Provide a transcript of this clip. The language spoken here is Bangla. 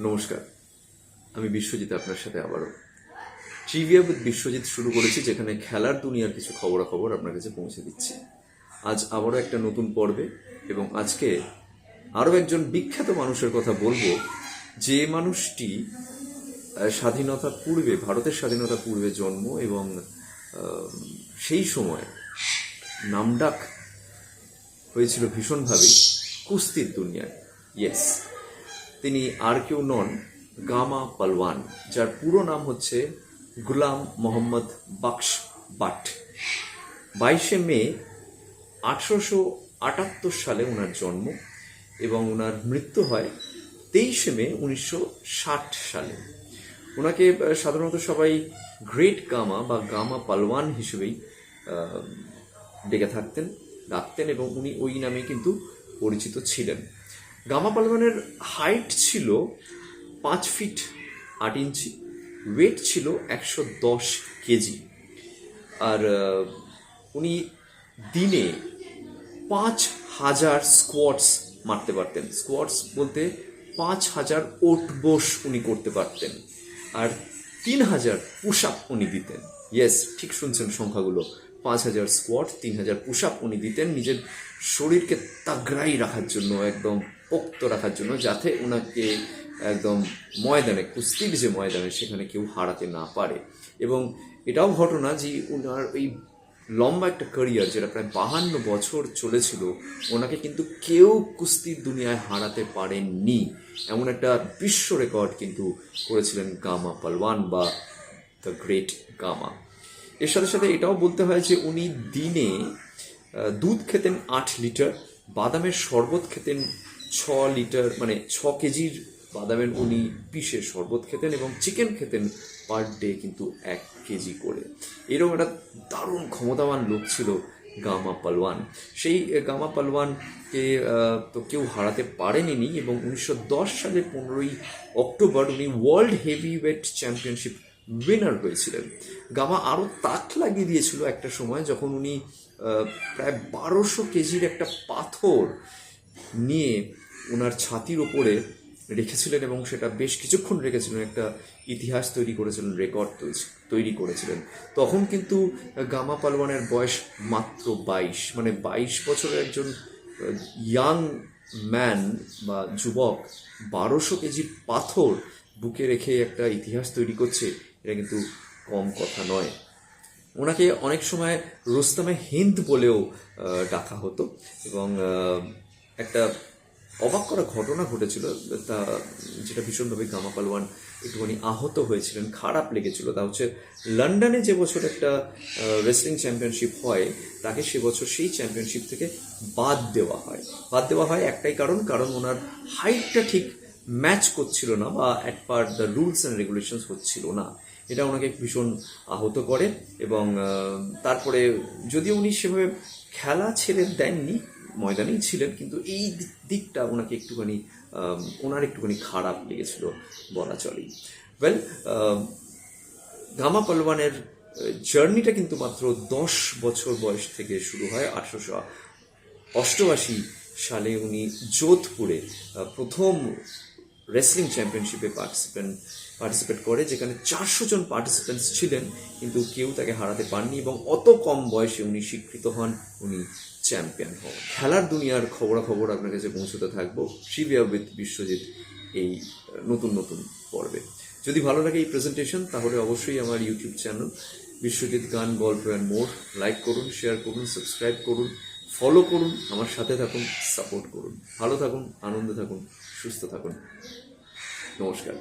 নমস্কার, আমি বিশ্বজিৎ আপনার সাথে আবারও ট্রিভিয়া উইথ বিশ্বজিৎ শুরু করেছি, যেখানে খেলার দুনিয়ার কিছু খবরাখবর আপনার কাছে পৌঁছে দিচ্ছি। আজ আবারও একটা নতুন পর্বে, এবং আজকে আরও একজন বিখ্যাত মানুষের কথা বলবো, যে মানুষটি স্বাধীনতা পূর্বে, ভারতের স্বাধীনতা পূর্বে জন্ম, এবং সেই সময় নামডাক হয়েছিল ভীষণভাবে কুস্তির দুনিয়ায়। ইয়েস, তিনি আর কেউ নন, গামা পালওয়ান, যার পুরো নাম হচ্ছে গুলাম মোহাম্মদ বখশ বাট। 22শে মে 1878 সালে ওনার জন্ম, এবং ওনার মৃত্যু হয় 23শে মে 1960 সালে। ওনাকে সাধারণত সবাই গ্রেট গামা বা গামা পালওয়ান হিসেবেই ডেকে ডাকতেন, এবং উনি ওই নামে কিন্তু পরিচিত ছিলেন। গামা পালওয়ানের হাইট ছিল 5 ফিট 8 ইঞ্চি, ওয়েট ছিল 110 কেজি, আর উনি দিনে 5000 স্কোয়াটস মারতে পারতেন। স্কোয়াটস বলতে 5000 ওঠবোস উনি করতে পারতেন, আর 3000 পুশ আপ উনি দিতেন। ইয়েস, ঠিক শুনছেন সংখ্যাগুলো, 5000 স্কোয়াট, 3000 পুশ আপ উনি দিতেন, নিজের শরীরকে তাগড়াই রাখার জন্য, একদম পোক্ত রাখার জন্য, যাতে ওনাকে একদম ময়দানে, কুস্তির যে ময়দানে, সেখানে কেউ হারাতে না পারে। এবং এটাও ঘটনা যে ওনার ওই লম্বা একটা ক্যারিয়ার, যেটা প্রায় 52 বছর চলেছিল, ওনাকে কিন্তু কেউ কুস্তির দুনিয়ায় হারাতে পারেননি। এমন একটা বিশ্ব রেকর্ড কিন্তু করেছিলেন গামা পালওয়ান বা দ্য গ্রেট গামা। এর সাথে সাথে এটাও বলতে হয় যে উনি দিনে দুধ খেতেন 8 লিটার, বাদামের শরবত খেতেন 6 লিটার, মানে 6 কেজির বাদামের উনি পিসে শরবত খেতেন, এবং চিকেন খেতেন পার ডে কিন্তু 1 কেজি করে। এরকম একটা দারুণ ক্ষমতাবান লোক ছিল গামা পালওয়ান। সেই গামা পালওয়ানকে তো কেউ হারাতে পারেনি, এবং 1910 সালের 15ই অক্টোবর উনি ওয়ার্ল্ড হেভিওয়েট চ্যাম্পিয়নশিপ উইনার হয়েছিলেন। গামা আরও তাক লাগিয়ে দিয়েছিল একটা সময়, যখন উনি প্রায় 1200 কেজির একটা পাথর নিয়ে ওনার ছাতির ওপরে রেখেছিলেন, এবং সেটা বেশ কিছুক্ষণ রেখেছিলেন, একটা ইতিহাস তৈরি করেছিলেন, রেকর্ড তৈরি করেছিলেন। তখন কিন্তু গামা পালওয়ানের বয়স মাত্র 22, মানে 22 বছরের একজন ইয়াং ম্যান বা যুবক 1200 কেজির পাথর বুকে রেখে একটা ইতিহাস তৈরি করছে, এটা কিন্তু কম কথা নয়। ওনাকে অনেক সময় রোস্তমে হিন্দ বলেও ডাকা হতো, এবং একটা অবাক করা ঘটনা ঘটেছিল, তা যেটা ভীষণভাবে গামা পালওয়ান একটুখানি আহত হয়েছিলেন, খারাপ লেগেছিল। তা হচ্ছে লন্ডনে যে বছর একটা রেসলিং চ্যাম্পিয়নশিপ হয়, তাকে সে বছর সেই চ্যাম্পিয়নশিপ থেকে বাদ দেওয়া হয় একটাই কারণ ওনার হাইটটা ঠিক ম্যাচ করছিল না, বা at per the rules and regulations হচ্ছিল না। এটা ওনাকে ভীষণ আহত করে, এবং তারপরে যদিও উনি সেভাবে খেলা ছেড়ে দেননি, ময়দানেই ছিলেন, কিন্তু এই দিকটা ওনাকে একটুখানি খারাপ লেগেছিল বলা চলেই। ওয়েল, গামা পালওয়ানের জার্নিটা কিন্তু মাত্র 10 বছর বয়স থেকে শুরু হয়। 1888 সালে উনি যোধপুরে প্রথম রেসলিং চ্যাম্পিয়নশিপে পার্টিসিপেট করে, যেখানে 400 জন পার্টিসিপেন্টস ছিলেন, কিন্তু কেউ তাকে হারাতে পারেনি, এবং অত কম বয়সে উনি স্বীকৃত হন, উনি চ্যাম্পিয়ন হন। খেলার দুনিয়ার খবরাখবর আপনার কাছে পৌঁছতে থাকবো ট্রিভিয়া উইথ বিশ্বজিৎ এই নতুন পর্বে। যদি ভালো লাগে এই প্রেজেন্টেশন, তাহলে অবশ্যই আমার ইউটিউব চ্যানেল বিশ্বজিৎ গান, গল্প অ্যান্ড মোর লাইক করুন, শেয়ার করুন, সাবস্ক্রাইব করুন, ফলো করুন, আমার সাথে থাকুন, সাপোর্ট করুন। ভালো থাকুন, আনন্দে থাকুন, সুস্থ থাকুন। নমস্কার।